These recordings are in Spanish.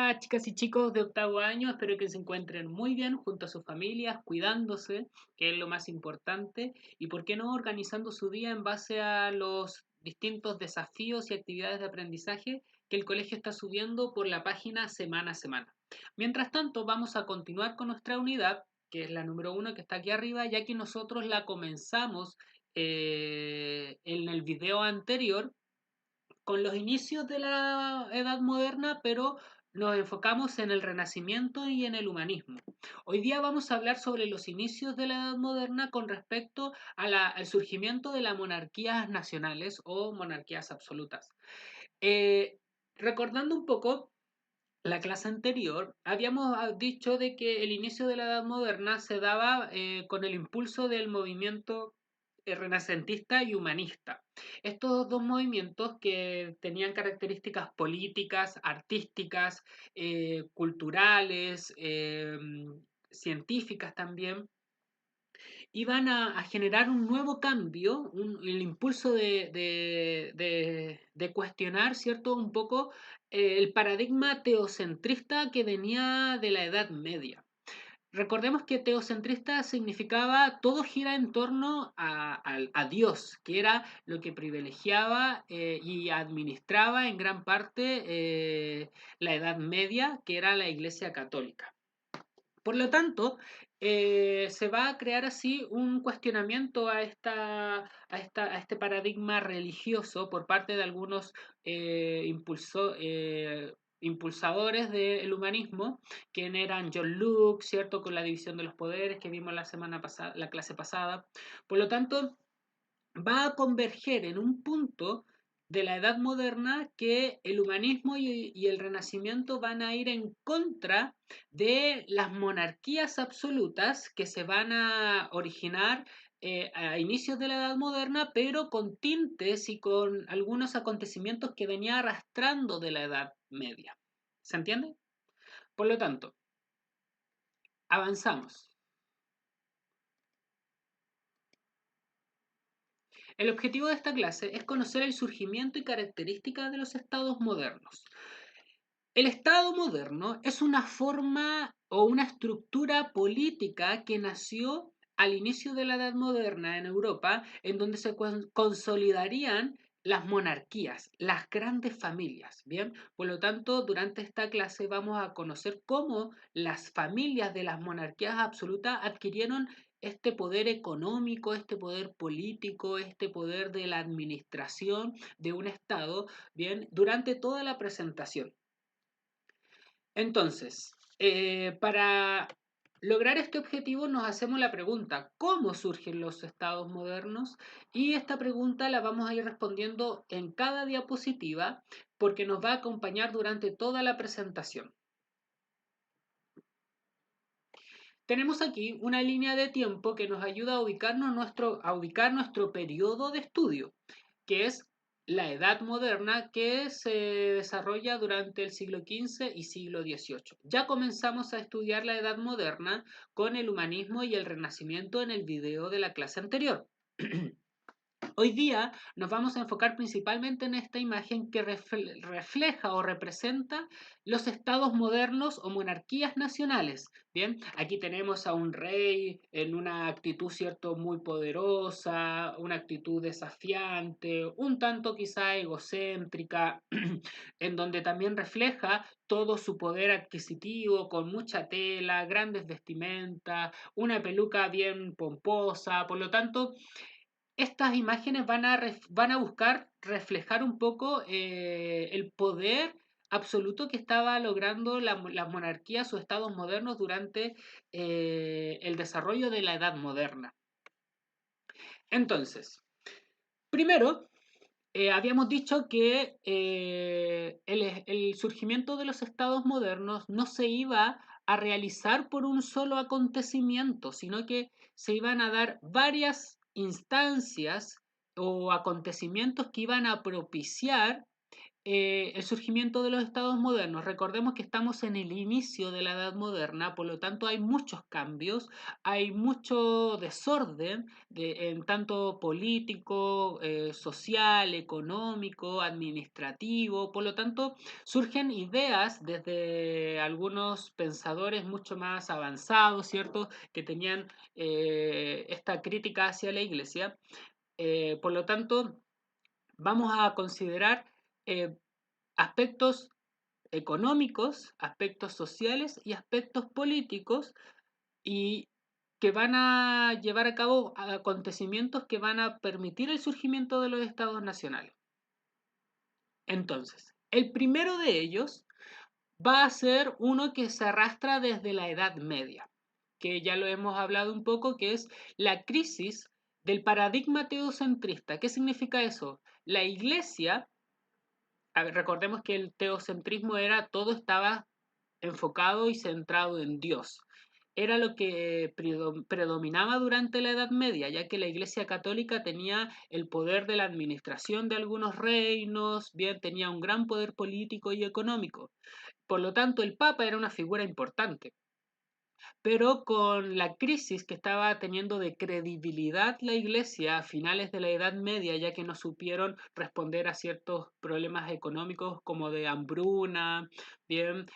Hola chicas y chicos de octavo año, espero que se encuentren muy bien junto a sus familias, cuidándose, que es lo más importante, y por qué no organizando su día en base a los distintos desafíos y actividades de aprendizaje que el colegio está subiendo por la página semana a semana. Mientras tanto, vamos a continuar con nuestra unidad, que es la número uno que está aquí arriba, ya que nosotros la comenzamos en el video anterior con los inicios de la Edad Moderna, pero nos enfocamos en el Renacimiento y en el humanismo. Hoy día vamos a hablar sobre los inicios de la Edad Moderna con respecto al surgimiento de las monarquías nacionales o monarquías absolutas. Eh, Recordando un poco la clase anterior, habíamos dicho de que el inicio de la Edad Moderna se daba con el impulso del movimiento renacentista y humanista. Estos dos movimientos que tenían características políticas, artísticas, culturales, científicas también, iban a generar un nuevo cambio, el impulso de cuestionar, ¿cierto? Un poco el paradigma teocentrista que venía de la Edad Media. Recordemos que teocentrista significaba todo gira en torno a Dios, que era lo que privilegiaba y administraba en gran parte la Edad Media, que era la Iglesia Católica. Por lo tanto, se va a crear así un cuestionamiento a este paradigma religioso por parte de algunos impulsadores del humanismo, quien eran John Locke, ¿cierto? Con la división de los poderes que vimos la semana pasada, la clase pasada. Por lo tanto, va a converger en un punto de la Edad Moderna que el humanismo y el Renacimiento van a ir en contra de las monarquías absolutas que se van a originar a inicios de la Edad Moderna, pero con tintes y con algunos acontecimientos que venía arrastrando de la Edad Media. ¿Se entiende? Por lo tanto, avanzamos. El objetivo de esta clase es conocer el surgimiento y características de los estados modernos. El Estado moderno es una forma o una estructura política que nació al inicio de la Edad Moderna en Europa, en donde se consolidarían las monarquías, las grandes familias, ¿bien? Por lo tanto, durante esta clase vamos a conocer cómo las familias de las monarquías absolutas adquirieron este poder económico, este poder político, este poder de la administración de un Estado, ¿bien? Durante toda la presentación. Entonces, para lograr este objetivo nos hacemos la pregunta, ¿cómo surgen los estados modernos? Y esta pregunta la vamos a ir respondiendo en cada diapositiva porque nos va a acompañar durante toda la presentación. Tenemos aquí una línea de tiempo que nos ayuda a ubicar nuestro periodo de estudio, que es la Edad Moderna que se desarrolla durante el siglo XV y siglo XVIII. Ya comenzamos a estudiar la Edad Moderna con el humanismo y el Renacimiento en el video de la clase anterior. Hoy día nos vamos a enfocar principalmente en esta imagen que refleja o representa los estados modernos o monarquías nacionales. Bien, aquí tenemos a un rey en una actitud, cierto, muy poderosa, una actitud desafiante, un tanto quizá egocéntrica, en donde también refleja todo su poder adquisitivo con mucha tela, grandes vestimentas, una peluca bien pomposa. Por lo tanto, estas imágenes van a buscar reflejar un poco el poder absoluto que estaba logrando las monarquías o estados modernos durante el desarrollo de la Edad Moderna. Entonces, primero, habíamos dicho que el surgimiento de los estados modernos no se iba a realizar por un solo acontecimiento, sino que se iban a dar varias instancias o acontecimientos que iban a propiciar el surgimiento de los estados modernos. Recordemos que estamos en el inicio de la Edad Moderna, por lo tanto hay muchos cambios, hay mucho desorden en tanto político, social, económico, administrativo, por lo tanto surgen ideas desde algunos pensadores mucho más avanzados, ¿cierto? Que tenían esta crítica hacia la iglesia. Por lo tanto, vamos a considerar eh, aspectos económicos, aspectos sociales y aspectos políticos y que van a llevar a cabo acontecimientos que van a permitir el surgimiento de los estados nacionales. Entonces, el primero de ellos va a ser uno que se arrastra desde la Edad Media, que ya lo hemos hablado un poco, que es la crisis del paradigma teocentrista. ¿Qué significa eso? La iglesia, a ver, recordemos que el teocentrismo era todo estaba enfocado y centrado en Dios. Era lo que predominaba durante la Edad Media, ya que la Iglesia Católica tenía el poder de la administración de algunos reinos, bien, tenía un gran poder político y económico. Por lo tanto, el Papa era una figura importante. Pero con la crisis que estaba teniendo de credibilidad la Iglesia a finales de la Edad Media, ya que no supieron responder a ciertos problemas económicos como de hambruna, bien,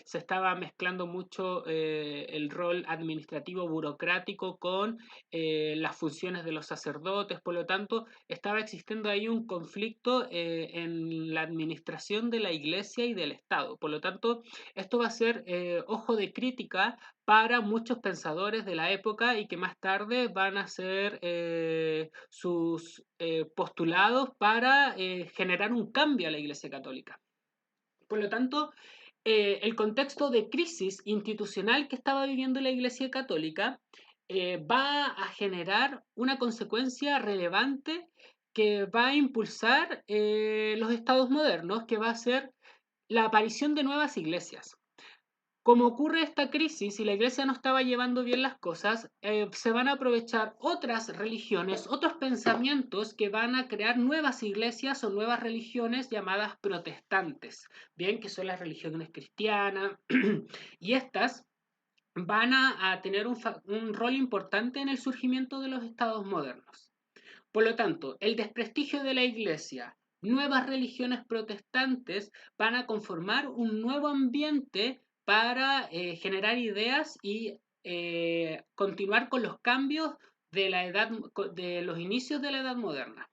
se estaba mezclando mucho el rol administrativo burocrático con las funciones de los sacerdotes, por lo tanto, estaba existiendo ahí un conflicto en la administración de la Iglesia y del Estado. Por lo tanto, esto va a ser ojo de crítica para muchos pensadores de la época y que más tarde van a hacer sus postulados para generar un cambio a la Iglesia Católica. Por lo tanto, el contexto de crisis institucional que estaba viviendo la Iglesia Católica va a generar una consecuencia relevante que va a impulsar los estados modernos, que va a ser la aparición de nuevas iglesias. Como ocurre esta crisis y la iglesia no estaba llevando bien las cosas, se van a aprovechar otras religiones, otros pensamientos que van a crear nuevas iglesias o nuevas religiones llamadas protestantes, bien, que son las religiones cristianas, y estas van a tener un rol importante en el surgimiento de los estados modernos. Por lo tanto, el desprestigio de la iglesia, nuevas religiones protestantes van a conformar un nuevo ambiente para generar ideas y continuar con los cambios de la edad, de los inicios de la edad moderna.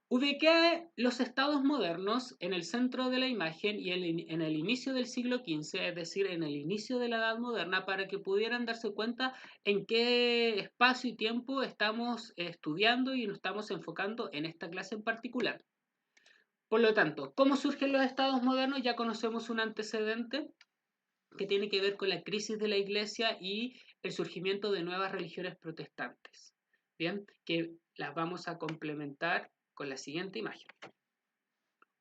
Ubiqué los estados modernos en el centro de la imagen y en el inicio del siglo XV, es decir, en el inicio de la Edad Moderna, para que pudieran darse cuenta en qué espacio y tiempo estamos estudiando y nos estamos enfocando en esta clase en particular. Por lo tanto, ¿cómo surgen los estados modernos? Ya conocemos un antecedente que tiene que ver con la crisis de la Iglesia y el surgimiento de nuevas religiones protestantes. Bien, que las vamos a complementar con la siguiente imagen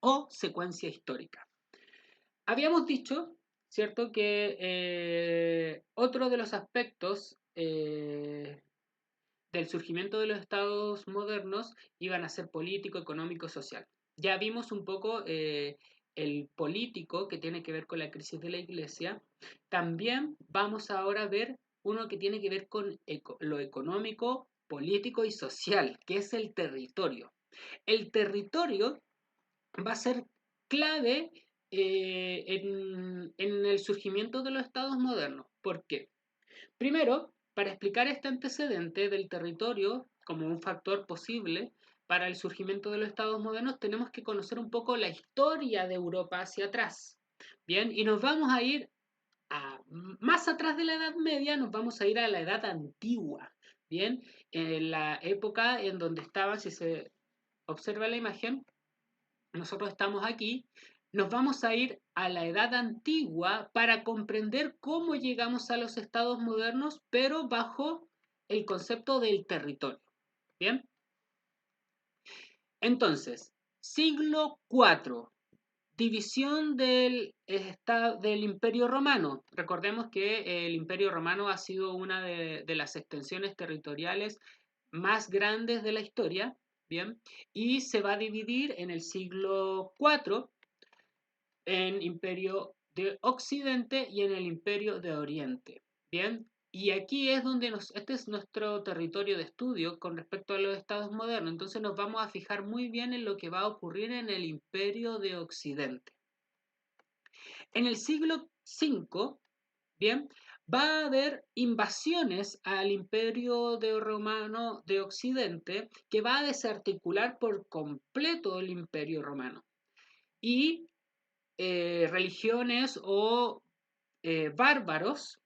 o secuencia histórica. Habíamos dicho, ¿cierto?, que otro de los aspectos del surgimiento de los estados modernos iban a ser político, económico, social. Ya vimos un poco el político que tiene que ver con la crisis de la iglesia. También vamos ahora a ver uno que tiene que ver con lo económico, político y social, que es el territorio. El territorio va a ser clave en el surgimiento de los estados modernos. ¿Por qué? Primero, para explicar este antecedente del territorio como un factor posible para el surgimiento de los estados modernos, tenemos que conocer un poco la historia de Europa hacia atrás. Bien, y nos vamos a ir más atrás de la Edad Media, nos vamos a ir a la Edad Antigua. Bien, en la época en donde estaban, si se observa la imagen, nosotros estamos aquí, nos vamos a ir a la edad antigua para comprender cómo llegamos a los estados modernos, pero bajo el concepto del territorio. ¿Bien? Entonces, siglo IV, división del Imperio Romano. Recordemos que el Imperio Romano ha sido una de las extensiones territoriales más grandes de la historia. ¿bien? Y se va a dividir en el siglo IV en Imperio de Occidente y en el Imperio de Oriente, ¿bien? Y aquí es donde este es nuestro territorio de estudio con respecto a los estados modernos, entonces nos vamos a fijar muy bien en lo que va a ocurrir en el Imperio de Occidente. En el siglo V, ¿bien? Va a haber invasiones al Imperio Romano de Occidente que va a desarticular por completo el Imperio Romano. Y religiones o bárbaros,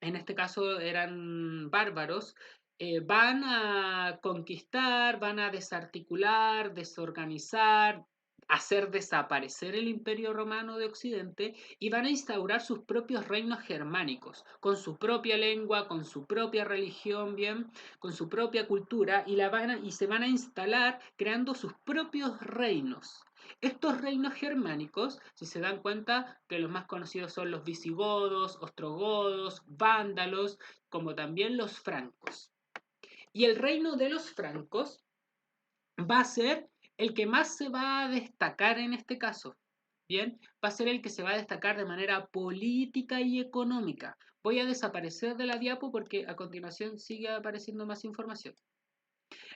en este caso eran bárbaros, van a conquistar, van a desarticular, desorganizar, hacer desaparecer el Imperio Romano de Occidente y van a instaurar sus propios reinos germánicos, con su propia lengua, con su propia religión, bien, con su propia cultura y se van a instalar creando sus propios reinos. Estos reinos germánicos, si se dan cuenta, que los más conocidos son los visigodos, ostrogodos, vándalos, como también los francos. Y el reino de los francos va a ser el que más se va a destacar en este caso. Bien, va a ser el que se va a destacar de manera política y económica. Voy a desaparecer de la diapo porque a continuación sigue apareciendo más información.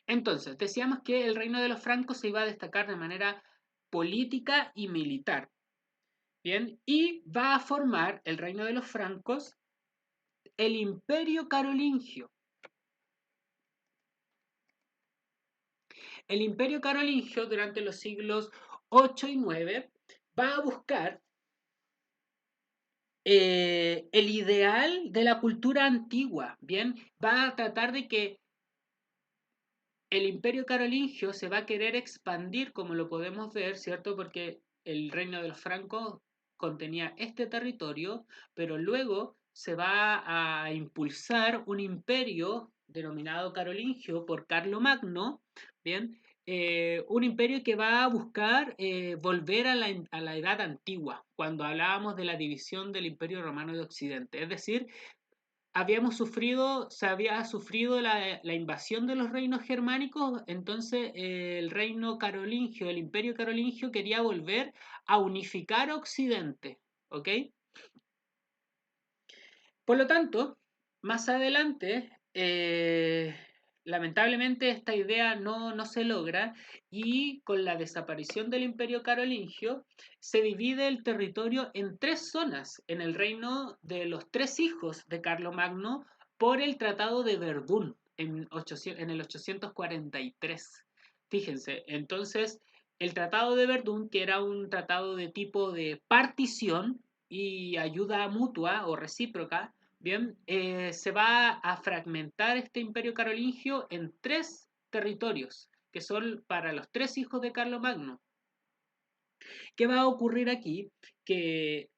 Entonces, decíamos que el reino de los francos se iba a destacar de manera política y militar. Bien, y va a formar el reino de los francos el imperio carolingio. El imperio carolingio durante los siglos 8 y 9 va a buscar el ideal de la cultura antigua, bien, va a tratar de que el imperio carolingio se va a querer expandir, como lo podemos ver, ¿cierto? Porque el reino de los francos contenía este territorio, pero luego se va a impulsar un imperio denominado carolingio por Carlomagno, ¿bien? Un imperio que va a buscar volver a la edad antigua, cuando hablábamos de la división del imperio romano de Occidente, es decir, se había sufrido la invasión de los reinos germánicos, entonces el reino carolingio, el imperio carolingio quería volver a unificar Occidente, ¿ok? Por lo tanto, más adelante, lamentablemente esta idea no se logra y con la desaparición del imperio carolingio se divide el territorio en tres zonas en el reino de los tres hijos de Carlomagno por el Tratado de Verdún en el 843. Fíjense, entonces el Tratado de Verdún, que era un tratado de tipo de partición y ayuda mutua o recíproca, bien, se va a fragmentar este imperio carolingio en tres territorios, que son para los tres hijos de Carlomagno. ¿Qué va a ocurrir aquí? Que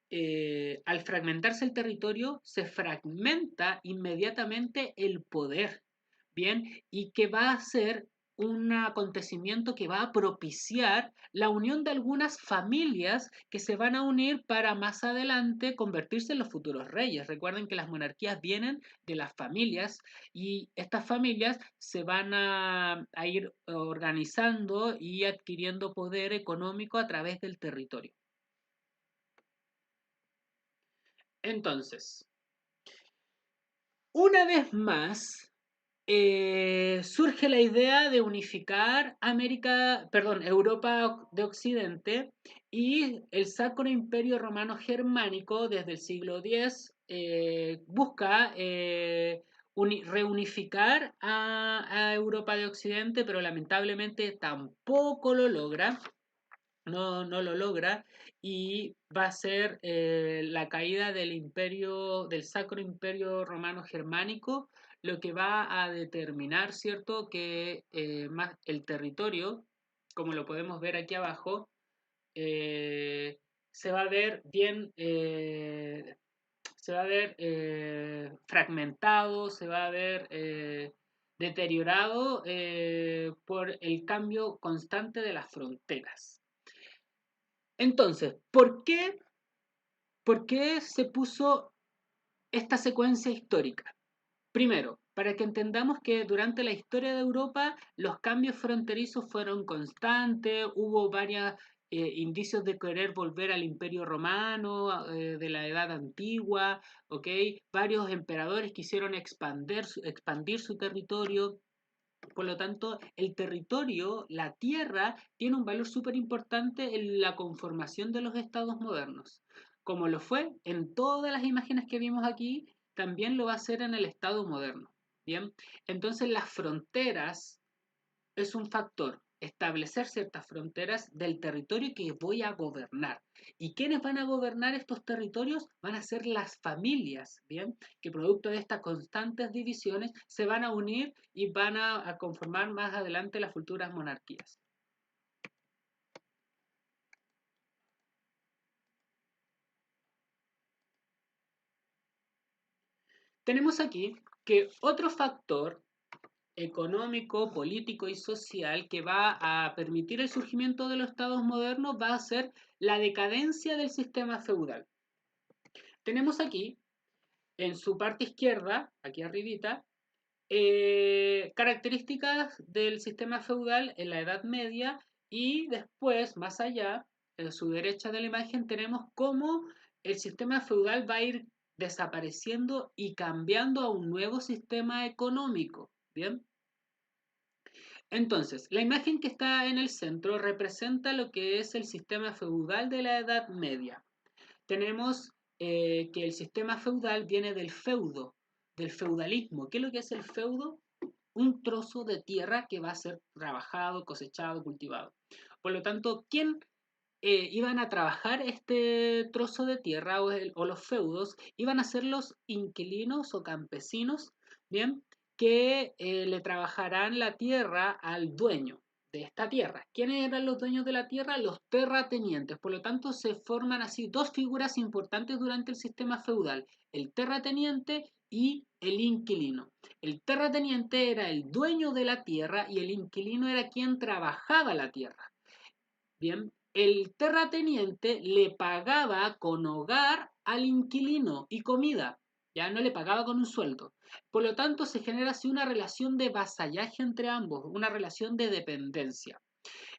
al fragmentarse el territorio, se fragmenta inmediatamente el poder, ¿bien? Y que va a ser un acontecimiento que va a propiciar la unión de algunas familias que se van a unir para más adelante convertirse en los futuros reyes. Recuerden que las monarquías vienen de las familias y estas familias se van a ir organizando y adquiriendo poder económico a través del territorio. Entonces, una vez más, surge la idea de unificar Europa de Occidente y el Sacro Imperio Romano Germánico desde el siglo X busca reunificar a Europa de Occidente, pero lamentablemente tampoco lo logra. No lo logra y va a ser la caída del del Sacro Imperio Romano Germánico lo que va a determinar, ¿cierto?, que más el territorio, como lo podemos ver aquí abajo, eh, se va a ver bien, se va a ver fragmentado, se va a ver deteriorado por el cambio constante de las fronteras. Entonces, ¿por qué se puso esta secuencia histórica? Primero, para que entendamos que durante la historia de Europa los cambios fronterizos fueron constantes, hubo varios indicios de querer volver al Imperio Romano de la Edad Antigua, ¿ok? Varios emperadores quisieron expandir su territorio. Por lo tanto, el territorio, la tierra, tiene un valor súper importante en la conformación de los estados modernos. Como lo fue en todas las imágenes que vimos aquí, también lo va a ser en el estado moderno. Bien, entonces las fronteras es un factor. Establecer ciertas fronteras del territorio que voy a gobernar. ¿Y quiénes van a gobernar estos territorios? Van a ser las familias, ¿bien? Que producto de estas constantes divisiones se van a unir y van a conformar más adelante las futuras monarquías. Tenemos aquí que otro factor económico, político y social que va a permitir el surgimiento de los estados modernos va a ser la decadencia del sistema feudal. Tenemos aquí, en su parte izquierda, aquí arribita, características del sistema feudal en la Edad Media y después, más allá, en su derecha de la imagen, tenemos cómo el sistema feudal va a ir desapareciendo y cambiando a un nuevo sistema económico. Bien, entonces, la imagen que está en el centro representa lo que es el sistema feudal de la Edad Media. Tenemos que el sistema feudal viene del feudo, del feudalismo. ¿Qué es lo que es el feudo? Un trozo de tierra que va a ser trabajado, cosechado, cultivado. Por lo tanto, ¿quién iban a trabajar este trozo de tierra o los feudos? Iban a ser los inquilinos o campesinos, ¿bien? Que le trabajarán la tierra al dueño de esta tierra. ¿Quiénes eran los dueños de la tierra? Los terratenientes. Por lo tanto, se forman así dos figuras importantes durante el sistema feudal, el terrateniente y el inquilino. El terrateniente era el dueño de la tierra y el inquilino era quien trabajaba la tierra. Bien, el terrateniente le pagaba con hogar al inquilino y comida, ya no le pagaba con un sueldo. Por lo tanto, se genera así una relación de vasallaje entre ambos, una relación de dependencia.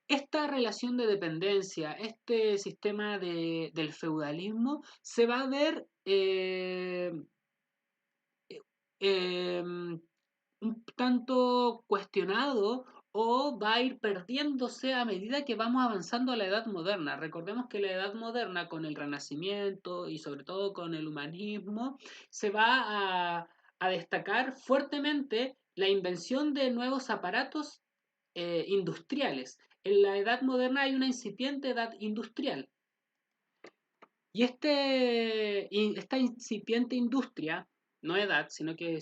Esta relación de dependencia, este sistema del feudalismo, se va a ver eh, un tanto cuestionado o va a ir perdiéndose a medida que vamos avanzando a la edad moderna. Recordemos que la edad moderna con el Renacimiento y sobre todo con el humanismo se va a destacar fuertemente la invención de nuevos aparatos industriales. En la edad moderna hay una incipiente edad industrial y esta incipiente industria, no edad, sino que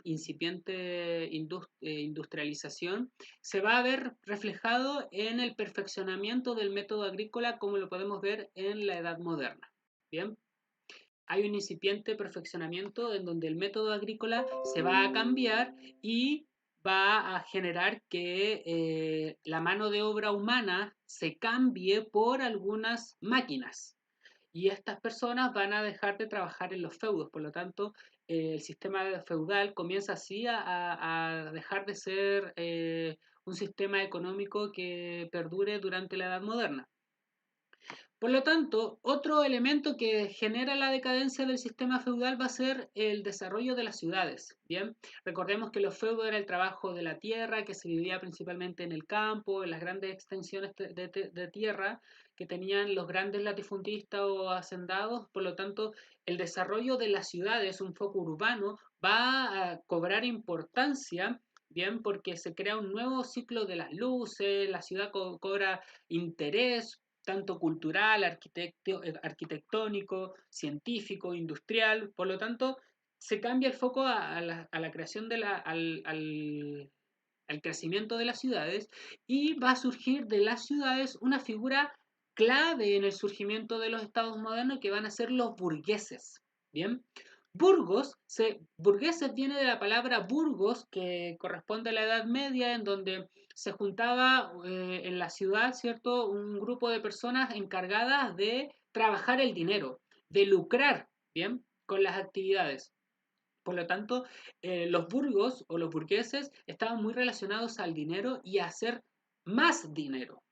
incipiente industrialización, se va a ver reflejado en el perfeccionamiento del método agrícola como lo podemos ver en la edad moderna. Bien, hay un incipiente perfeccionamiento en donde el método agrícola se va a cambiar y va a generar que la mano de obra humana se cambie por algunas máquinas y estas personas van a dejar de trabajar en los feudos. Por lo tanto, el sistema feudal comienza así a dejar de ser un sistema económico que perdure durante la Edad Moderna. Por lo tanto, otro elemento que genera la decadencia del sistema feudal va a ser el desarrollo de las ciudades. Bien, recordemos que los feudos era el trabajo de la tierra, que se vivía principalmente en el campo, en las grandes extensiones de tierra que tenían los grandes latifundistas o hacendados. Por lo tanto, el desarrollo de las ciudades, un foco urbano, va a cobrar importancia. Bien, porque se crea un nuevo ciclo de las luces, la ciudad cobra interés tanto cultural, arquitectónico, científico, industrial. Por lo tanto, se cambia el foco a la creación al crecimiento de las ciudades y va a surgir de las ciudades una figura clave en el surgimiento de los estados modernos que van a ser los burgueses. Bien, burgueses viene de la palabra burgos, que corresponde a la Edad Media, en donde se juntaba en la ciudad, ¿cierto? Un grupo de personas encargadas de trabajar el dinero, de lucrar, ¿bien? Con las actividades. Por lo tanto, los burgos o los burgueses estaban muy relacionados al dinero y a hacer más dinero.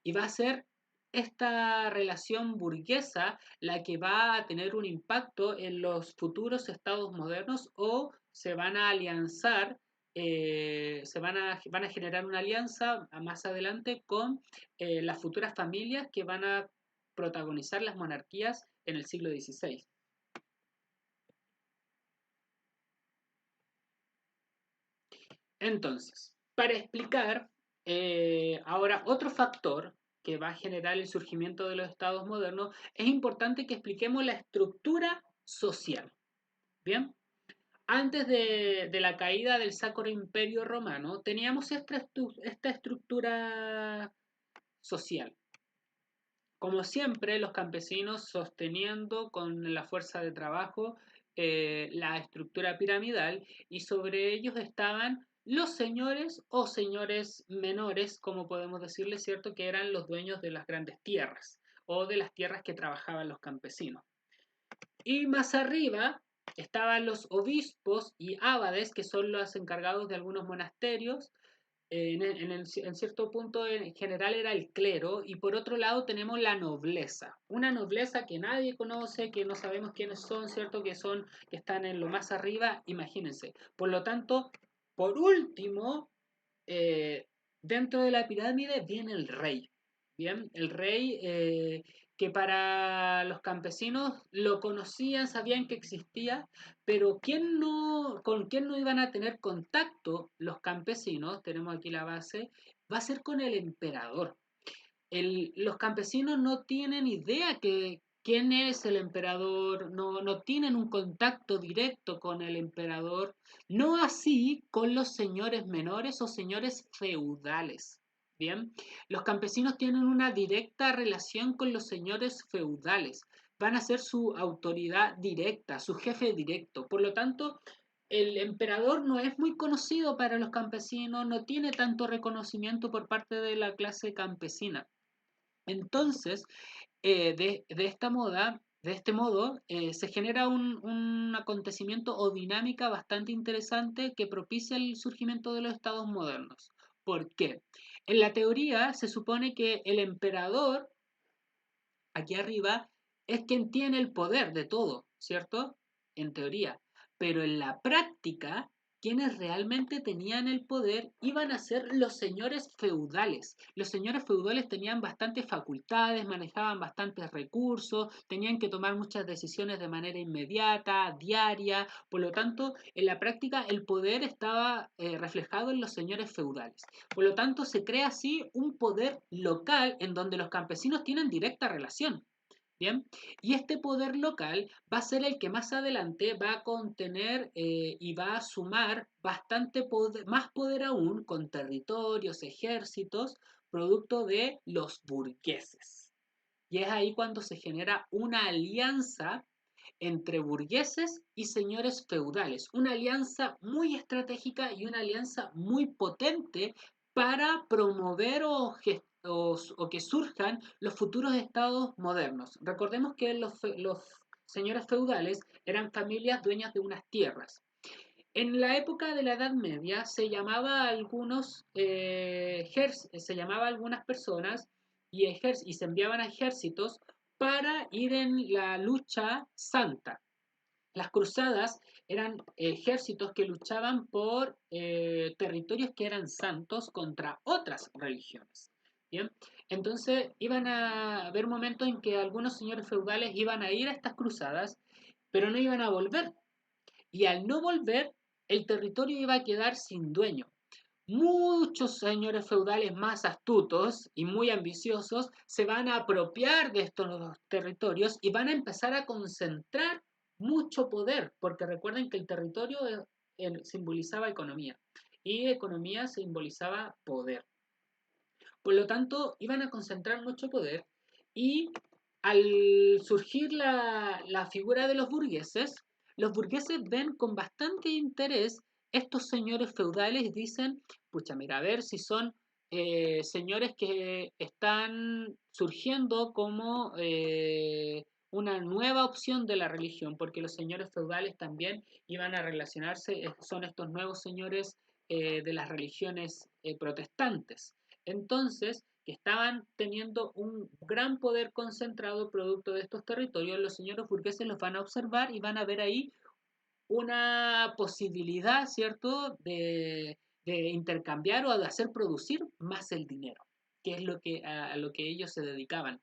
Y va a ser esta relación burguesa la que va a tener un impacto en los futuros estados modernos o se van a alianzar, van a generar una alianza más adelante con las futuras familias que van a protagonizar las monarquías en el siglo XVI. Entonces, para explicar ahora otro factor que va a generar el surgimiento de los estados modernos, es importante que expliquemos la estructura social. Bien, antes de la caída del Sacro Imperio Romano, teníamos esta estructura social. Como siempre, los campesinos sosteniendo con la fuerza de trabajo la estructura piramidal y sobre ellos estaban los señores o señores menores, como podemos decirle, ¿cierto? Que eran los dueños de las grandes tierras o de las tierras que trabajaban los campesinos. Y más arriba estaban los obispos y abades, que son los encargados de algunos monasterios, en cierto punto en general era el clero y por otro lado tenemos la nobleza, una nobleza que nadie conoce, que no sabemos quiénes son, cierto, que están en lo más arriba, imagínense. Por lo tanto, por último, eh, dentro de la pirámide viene el rey. Bien, el rey que para los campesinos lo conocían, sabían que existía, pero con quién no iban a tener contacto los campesinos, tenemos aquí la base, va a ser con el emperador. Los campesinos no tienen idea que quién es el emperador, no tienen un contacto directo con el emperador, no así con los señores menores o señores feudales. Bien, los campesinos tienen una directa relación con los señores feudales, van a ser su autoridad directa, su jefe directo. Por lo tanto, el emperador no es muy conocido para los campesinos, no tiene tanto reconocimiento por parte de la clase campesina. Entonces, de este modo, se genera un acontecimiento o dinámica bastante interesante que propicia el surgimiento de los estados modernos. ¿Por qué? En la teoría se supone que el emperador, aquí arriba, es quien tiene el poder de todo, ¿cierto? En teoría. Pero en la práctica, quienes realmente tenían el poder iban a ser los señores feudales. Los señores feudales tenían bastantes facultades, manejaban bastantes recursos, tenían que tomar muchas decisiones de manera inmediata, diaria. Por lo tanto, en la práctica el poder estaba reflejado en los señores feudales. Por lo tanto, se crea así un poder local en donde los campesinos tienen directa relación. Bien, y este poder local va a ser el que más adelante va a contener y va a sumar bastante poder, más poder aún con territorios, ejércitos, producto de los burgueses. Y es ahí cuando se genera una alianza entre burgueses y señores feudales. Una alianza muy estratégica y una alianza muy potente para promover o que surjan los futuros estados modernos. Recordemos que los señores feudales eran familias dueñas de unas tierras. En la época de la Edad Media se llamaba a algunas personas y se enviaban a ejércitos para ir en la lucha santa. Las cruzadas eran ejércitos que luchaban por territorios que eran santos contra otras religiones. ¿Bien? Entonces iban a haber momentos en que algunos señores feudales iban a ir a estas cruzadas, pero no iban a volver. Y al no volver, el territorio iba a quedar sin dueño. Muchos señores feudales más astutos y muy ambiciosos se van a apropiar de estos territorios y van a empezar a concentrar mucho poder, porque recuerden que el territorio simbolizaba economía y economía simbolizaba poder. Por lo tanto, iban a concentrar mucho poder y al surgir la figura de los burgueses ven con bastante interés estos señores feudales y dicen, pucha, mira, a ver si son señores que están surgiendo como una nueva opción de la religión, porque los señores feudales también iban a relacionarse, son estos nuevos señores de las religiones protestantes. Entonces, que estaban teniendo un gran poder concentrado producto de estos territorios, los señores burgueses los van a observar y van a ver ahí una posibilidad, ¿cierto?, de intercambiar o de hacer producir más el dinero, que es a lo que ellos se dedicaban.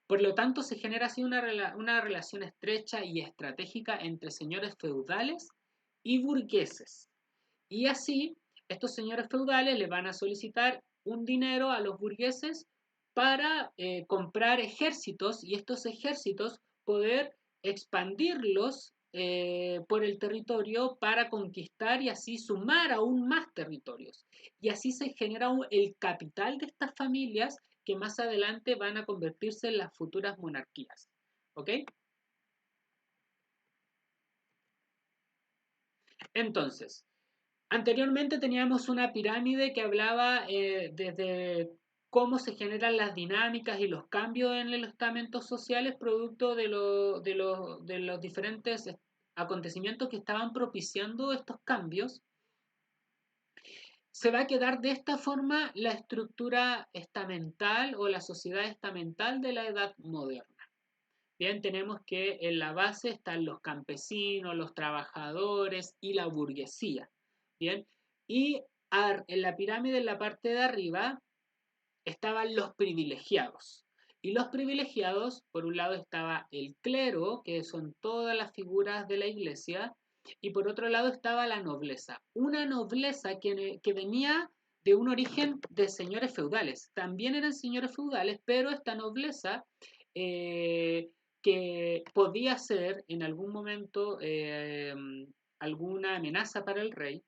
Por lo tanto, se genera así una relación estrecha y estratégica entre señores feudales y burgueses. Y así, estos señores feudales le van a solicitar un dinero a los burgueses para comprar ejércitos y estos ejércitos poder expandirlos por el territorio para conquistar y así sumar aún más territorios. Y así se genera el capital de estas familias que más adelante van a convertirse en las futuras monarquías. ¿Ok? Entonces, anteriormente teníamos una pirámide que hablaba desde cómo se generan las dinámicas y los cambios en los estamentos sociales producto de los diferentes acontecimientos que estaban propiciando estos cambios. Se va a quedar de esta forma la estructura estamental o la sociedad estamental de la Edad Moderna. Bien, tenemos que en la base están los campesinos, los trabajadores y la burguesía. Bien, y en la pirámide, en la parte de arriba, estaban los privilegiados. Y los privilegiados, por un lado estaba el clero, que son todas las figuras de la iglesia, y por otro lado estaba la nobleza. Una nobleza que venía de un origen de señores feudales. También eran señores feudales, pero esta nobleza eh, que podía ser en algún momento alguna amenaza para el rey.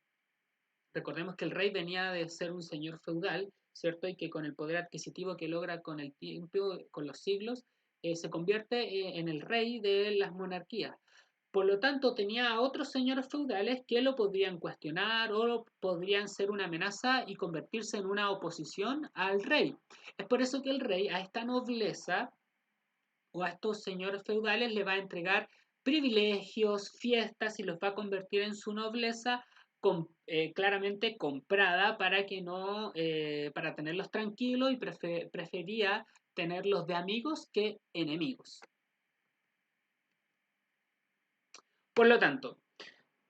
Recordemos que el rey venía de ser un señor feudal, ¿cierto? Y que con el poder adquisitivo que logra con el tiempo, con los siglos, se convierte en el rey de las monarquías. Por lo tanto, tenía a otros señores feudales que lo podían cuestionar o podrían ser una amenaza y convertirse en una oposición al rey. Es por eso que el rey a esta nobleza o a estos señores feudales le va a entregar privilegios, fiestas y los va a convertir en su nobleza claramente comprada para que no, para tenerlos tranquilos y prefería tenerlos de amigos que enemigos. Por lo tanto,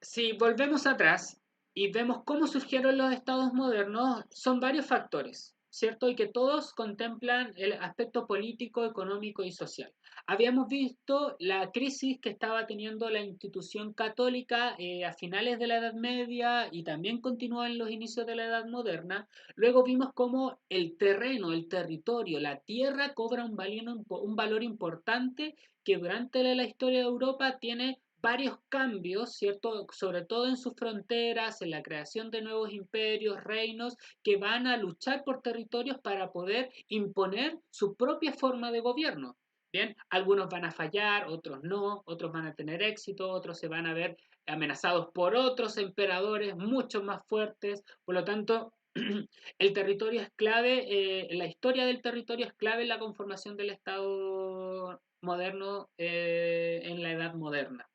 si volvemos atrás y vemos cómo surgieron los estados modernos, son varios factores, ¿cierto? Y que todos contemplan el aspecto político, económico y social. Habíamos visto la crisis que estaba teniendo la institución católica a finales de la Edad Media y también continuó en los inicios de la Edad Moderna. Luego vimos cómo el terreno, el territorio, la tierra cobra un valor importante que durante la historia de Europa tiene varios cambios, ¿cierto? Sobre todo en sus fronteras, en la creación de nuevos imperios, reinos, que van a luchar por territorios para poder imponer su propia forma de gobierno. Bien, algunos van a fallar, otros no, otros van a tener éxito, otros se van a ver amenazados por otros emperadores mucho más fuertes. Por lo tanto, el territorio es clave, la historia del territorio es clave en la conformación del Estado moderno en la Edad Moderna.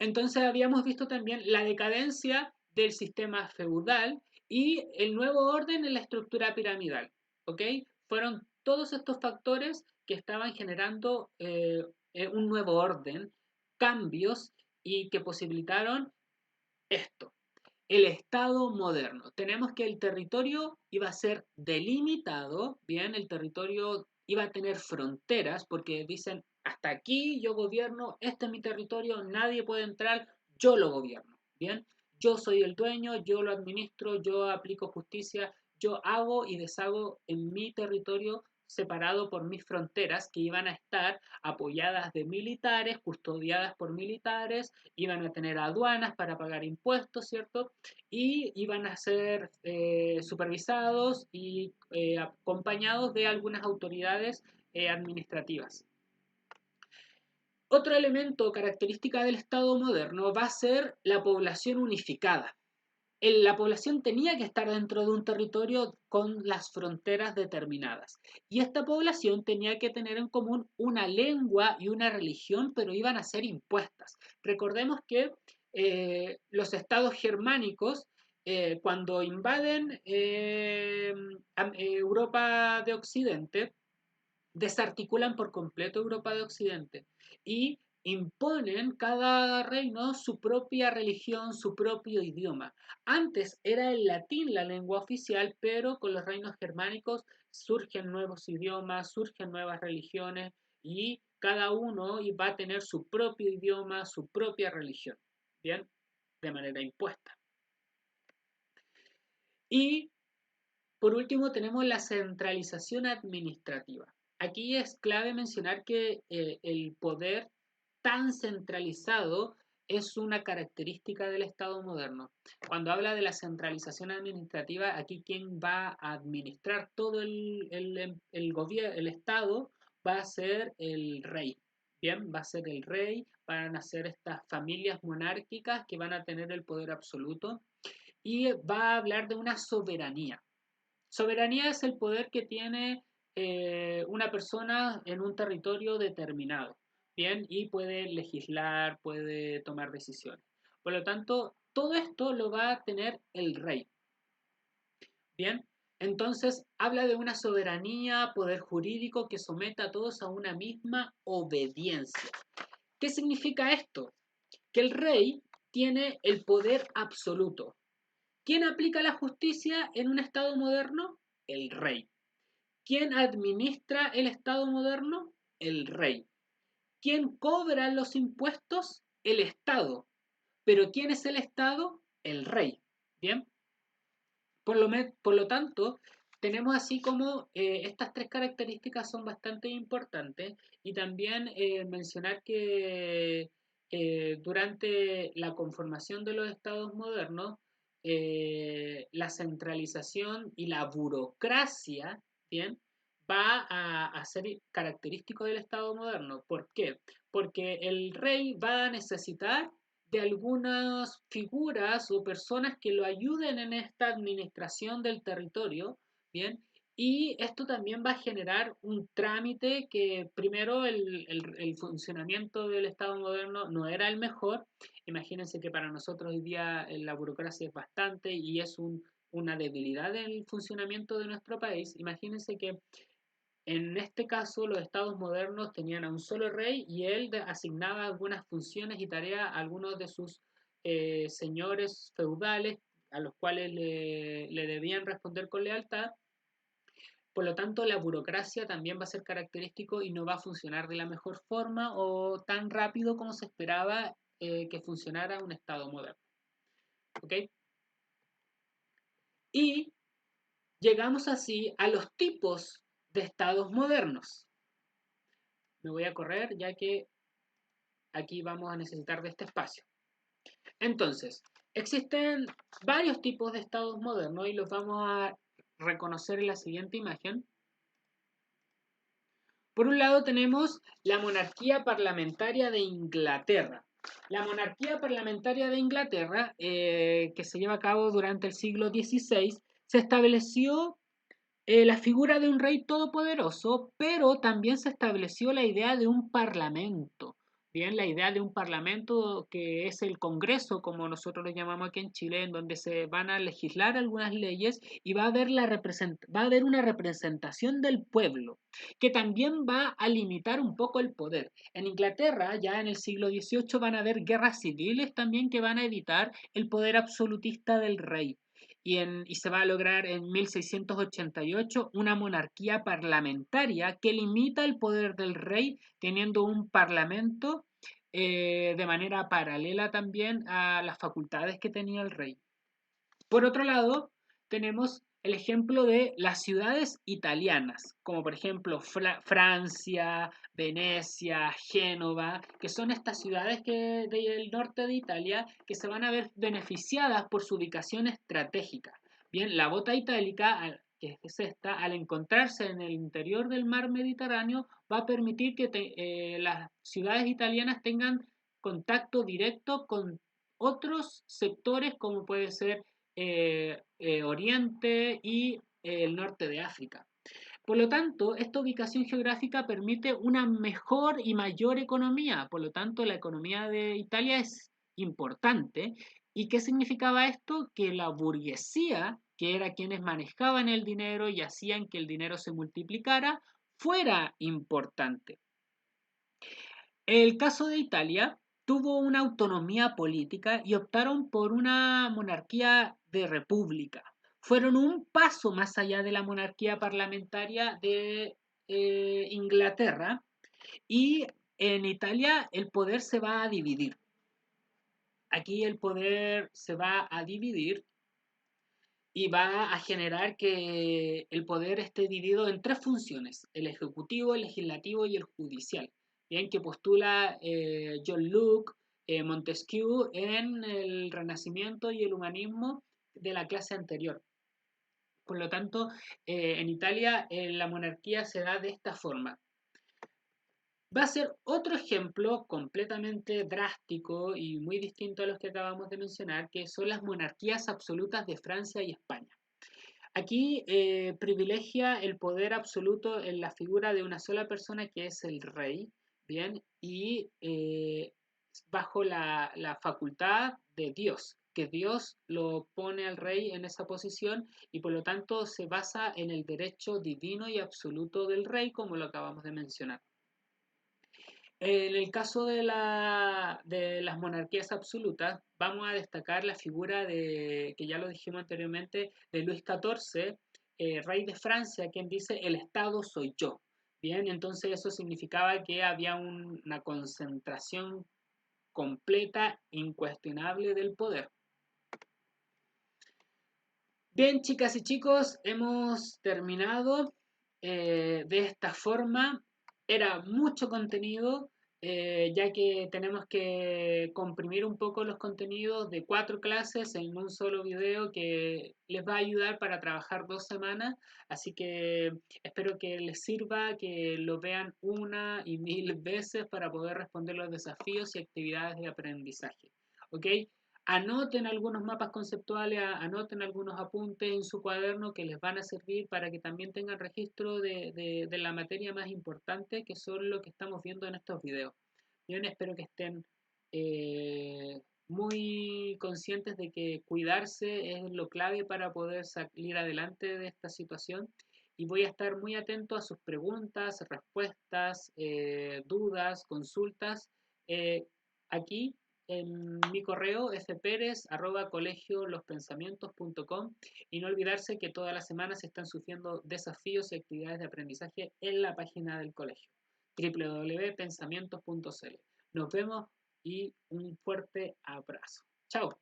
Entonces habíamos visto también la decadencia del sistema feudal y el nuevo orden en la estructura piramidal. ¿Ok? Fueron todos estos factores que estaban generando un nuevo orden, cambios y que posibilitaron esto, el Estado moderno. Tenemos que el territorio iba a ser delimitado, bien, el territorio iba a tener fronteras, porque dicen, hasta aquí yo gobierno, este es mi territorio, nadie puede entrar, yo lo gobierno, bien, yo soy el dueño, yo lo administro, yo aplico justicia, yo hago y deshago en mi territorio separado por mis fronteras que iban a estar apoyadas de militares, custodiadas por militares, iban a tener aduanas para pagar impuestos, ¿cierto? Y iban a ser supervisados y acompañados de algunas autoridades administrativas. Otro elemento característica del Estado moderno va a ser la población unificada. la población tenía que estar dentro de un territorio con las fronteras determinadas. Y esta población tenía que tener en común una lengua y una religión, pero iban a ser impuestas. Recordemos que los estados germánicos, cuando invaden Europa de Occidente, desarticulan por completo Europa de Occidente y imponen cada reino su propia religión, su propio idioma. Antes era el latín la lengua oficial, pero con los reinos germánicos surgen nuevos idiomas, surgen nuevas religiones y cada uno va a tener su propio idioma, su propia religión, ¿bien? De manera impuesta. Y por último, tenemos la centralización administrativa. Aquí es clave mencionar que el poder tan centralizado es una característica del Estado moderno. Cuando habla de la centralización administrativa, aquí quien va a administrar todo el gobierno, el Estado, va a ser el rey. Bien, va a ser el rey, van a ser estas familias monárquicas que van a tener el poder absoluto y va a hablar de una soberanía. Soberanía es el poder que tiene una persona en un territorio determinado, ¿bien? Y puede legislar, puede tomar decisiones. Por lo tanto, todo esto lo va a tener el rey, ¿bien? Entonces, habla de una soberanía, poder jurídico que someta a todos a una misma obediencia. ¿Qué significa esto? Que el rey tiene el poder absoluto. ¿Quién aplica la justicia en un Estado moderno? El rey. ¿Quién administra el Estado moderno? El rey. ¿Quién cobra los impuestos? El Estado. ¿Pero quién es el Estado? El rey. Bien. Por lo tanto, tenemos así como estas tres características son bastante importantes y también mencionar que durante la conformación de los estados modernos, la centralización y la burocracia, ¿bien? Va a ser característico del estado moderno. ¿Por qué? Porque el rey va a necesitar de algunas figuras o personas que lo ayuden en esta administración del territorio, ¿bien? Y esto también va a generar un trámite que primero el funcionamiento del Estado moderno no era el mejor. Imagínense que para nosotros hoy día la burocracia es bastante y es una debilidad del funcionamiento de nuestro país. Imagínense que en este caso, los estados modernos tenían a un solo rey y él asignaba algunas funciones y tareas a algunos de sus señores feudales a los cuales le debían responder con lealtad. Por lo tanto, la burocracia también va a ser característico y no va a funcionar de la mejor forma o tan rápido como se esperaba que funcionara un estado moderno. ¿Ok? Y llegamos así a los tipos de estados modernos. Me voy a correr ya que aquí vamos a necesitar de este espacio. Entonces, existen varios tipos de estados modernos y los vamos a reconocer en la siguiente imagen. Por un lado tenemos la monarquía parlamentaria de Inglaterra. La monarquía parlamentaria de Inglaterra, que se lleva a cabo durante el siglo XVI, se estableció la figura de un rey todopoderoso, pero también se estableció la idea de un parlamento. Bien, la idea de un parlamento que es el Congreso, como nosotros lo llamamos aquí en Chile, en donde se van a legislar algunas leyes y va a haber una representación del pueblo, que también va a limitar un poco el poder. En Inglaterra, ya en el siglo XVIII, van a haber guerras civiles también que van a evitar el poder absolutista del rey y se va a lograr en 1688 una monarquía parlamentaria que limita el poder del rey teniendo un parlamento de manera paralela también a las facultades que tenía el rey. Por otro lado, tenemos el ejemplo de las ciudades italianas, como por ejemplo Francia, Venecia, Génova, que son estas ciudades del norte de Italia que se van a ver beneficiadas por su ubicación estratégica. Bien, la bota itálica, que es esta, al encontrarse en el interior del mar Mediterráneo, va a permitir que las ciudades italianas tengan contacto directo con otros sectores como puede ser Oriente y el norte de África. Por lo tanto, esta ubicación geográfica permite una mejor y mayor economía. Por lo tanto, la economía de Italia es importante. ¿Y qué significaba esto? Que la burguesía, que era quienes manejaban el dinero y hacían que el dinero se multiplicara, fuera importante. El caso de Italia tuvo una autonomía política y optaron por una monarquía de república. Fueron un paso más allá de la monarquía parlamentaria de Inglaterra y en Italia el poder se va a dividir. Aquí el poder se va a dividir y va a generar que el poder esté dividido en tres funciones: el ejecutivo, el legislativo y el judicial. Bien, que postula John Locke, Montesquieu en el Renacimiento y el humanismo de la clase anterior. Por lo tanto, en Italia la monarquía se da de esta forma. Va a ser otro ejemplo completamente drástico y muy distinto a los que acabamos de mencionar, que son las monarquías absolutas de Francia y España. Aquí privilegia el poder absoluto en la figura de una sola persona que es el rey, ¿bien? Y bajo la facultad de Dios, que Dios lo pone al rey en esa posición y por lo tanto se basa en el derecho divino y absoluto del rey, como lo acabamos de mencionar. En el caso de las monarquías absolutas, vamos a destacar la figura de, que ya lo dijimos anteriormente, de Luis XIV, rey de Francia, quien dice: el Estado soy yo. Bien, entonces eso significaba que había una concentración completa, incuestionable del poder. Bien, chicas y chicos, hemos terminado de esta forma. Era mucho contenido, ya que tenemos que comprimir un poco los contenidos de 4 clases en un solo video que les va a ayudar para trabajar 2 semanas. Así que espero que les sirva, que lo vean una y mil veces para poder responder los desafíos y actividades de aprendizaje. ¿Ok? Anoten algunos mapas conceptuales, anoten algunos apuntes en su cuaderno que les van a servir para que también tengan registro de la materia más importante, que son lo que estamos viendo en estos videos. Bien, espero que estén muy conscientes de que cuidarse es lo clave para poder salir adelante de esta situación, y voy a estar muy atento a sus preguntas, respuestas, dudas, consultas, aquí en mi correo fperez@colegiolospensamientos.com, y no olvidarse que todas las semanas se están sufriendo desafíos y actividades de aprendizaje en la página del colegio www.pensamientos.cl. Nos vemos y un fuerte abrazo. Chao.